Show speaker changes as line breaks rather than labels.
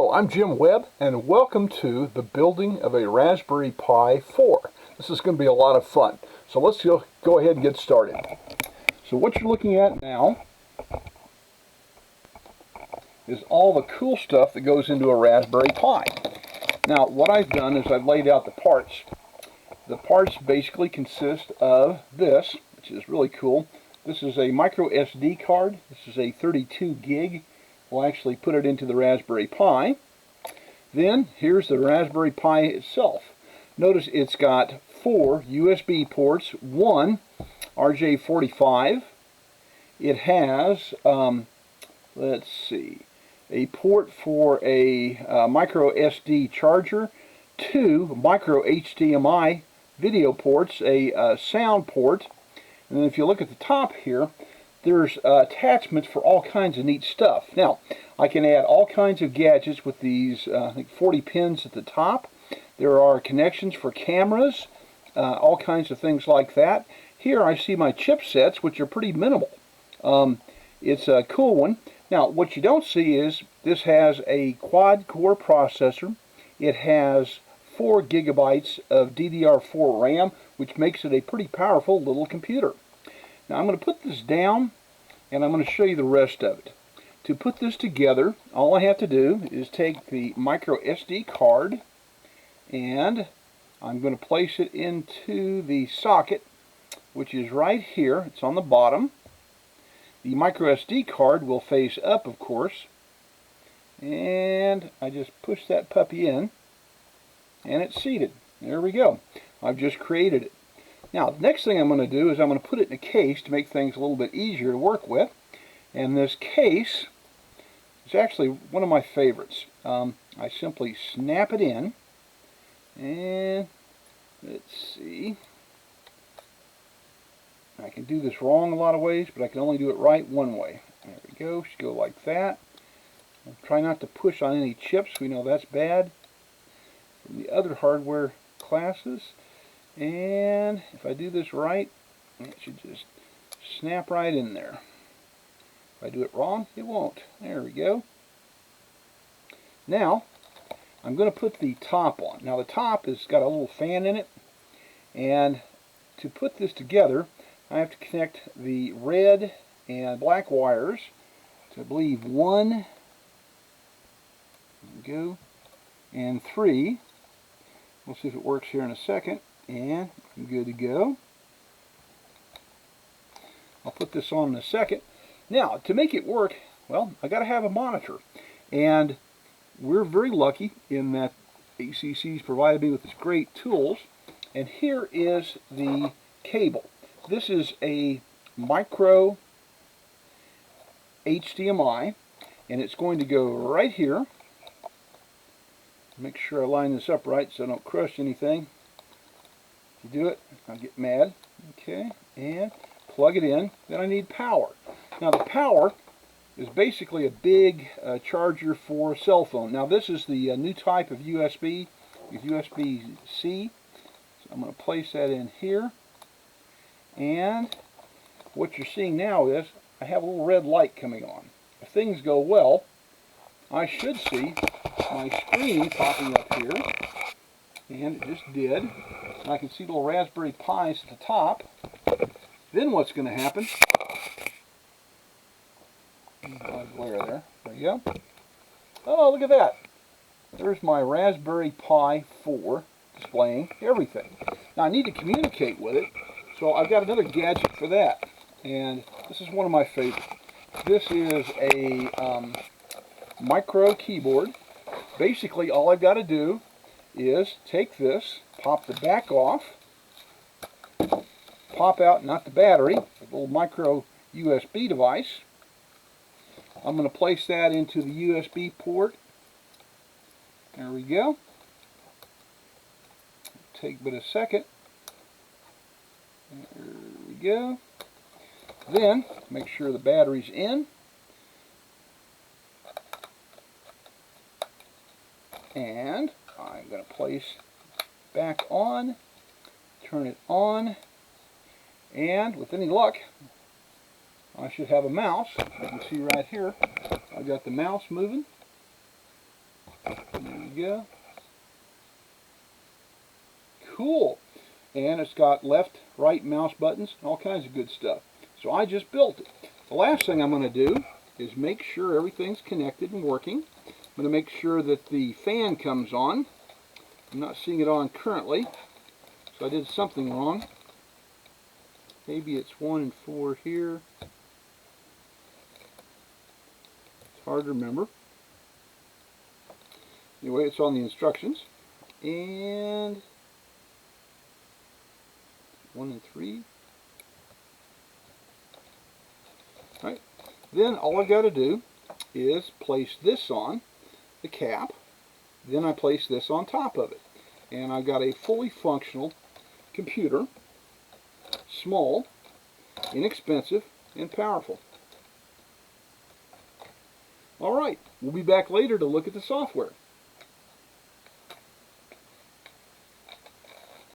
Hello, I'm Jim Webb, and welcome to the building of a Raspberry Pi 4. This is going to be a lot of fun. So let's go ahead and get started. So what you're looking at now is all the cool stuff that goes into a Raspberry Pi. Now, what I've done is I've laid out the parts. The parts basically consist of this, which is really cool. This is a micro SD card. This is a 32 gig. We'll actually put it into the Raspberry Pi. Then here's the Raspberry Pi itself. Notice it's got 4 USB ports, 1 RJ45. It has, let's see, a port for a micro SD charger, 2 micro HDMI video ports, a sound port, and then if you look at the top here, there's attachments for all kinds of neat stuff. Now, I can add all kinds of gadgets with these, I think 40 pins at the top. There are connections for cameras, all kinds of things like that. Here I see my chipsets, which are pretty minimal. It's a cool one. Now, what you don't see is this has a quad-core processor. It has 4 gigabytes of DDR4 RAM, which makes it a pretty powerful little computer. Now I'm going to put this down and I'm going to show you the rest of it. To put this together, all I have to do is take the micro SD card and I'm going to place it into the socket, which is right here. It's on the bottom. The micro SD card will face up, of course, and I just push that puppy in and it's seated. There we go. I've just created it. Now, the next thing I'm going to do is I'm going to put it in a case to make things a little bit easier to work with. And this case is actually one of my favorites. I simply snap it in, and let's see. I can do this wrong a lot of ways, but I can only do it right one way. There we go. Should go like that. Try not to push on any chips. We know that's bad from the other hardware classes. And if I do this right, it should just snap right in there. If I do it wrong, it won't. There we go. Now, I'm going to put the top on. Now the top has got a little fan in it, and to put this together, I have to connect the red and black wires to, I believe, 1, there we go, and 3. We'll see if it works here in a second. And I'm good to go. I'll put this on in a second. Now, to make it work, well, I got to have a monitor. And we're very lucky in that ITSC's provided me with these great tools. And here is the cable. This is a micro HDMI, and it's going to go right here. Make sure I line this up right so I don't crush anything. If you do it, I'll get mad. Okay, and plug it in. Then I need power. Now the power is basically a big charger for a cell phone. Now this is the new type of USB, USB-C. So I'm going to place that in here. And what you're seeing now is I have a little red light coming on. If things go well, I should see my screen popping up here. And it just did. And I can see little Raspberry Pis at the top. Then what's going to happen? Glare there. There you go. Oh, look at that. There's my Raspberry Pi 4 displaying everything. Now I need to communicate with it, so I've got another gadget for that. And this is one of my favorites. This is a micro keyboard. Basically, all I've got to do is take this, pop the back off, pop out, not the battery, a little micro USB device. I'm going to place that into the USB port. There we go. Take but a second. There we go. Then, make sure the battery's in. And I'm going to place back on, turn it on, and with any luck, I should have a mouse. You can see right here, I've got the mouse moving. There you go. Cool. And it's got left, right mouse buttons, all kinds of good stuff. So I just built it. The last thing I'm going to do is make sure everything's connected and working. I'm going to make sure that the fan comes on. I'm not seeing it on currently, so I did something wrong. Maybe it's 1 and 4 here. It's hard to remember. Anyway, it's on the instructions. And 1 and 3. Alright. Then all I've got to do is place this on the cap. Then I place this on top of it. And I've got a fully functional computer. Small, inexpensive, and powerful. Alright, we'll be back later to look at the software.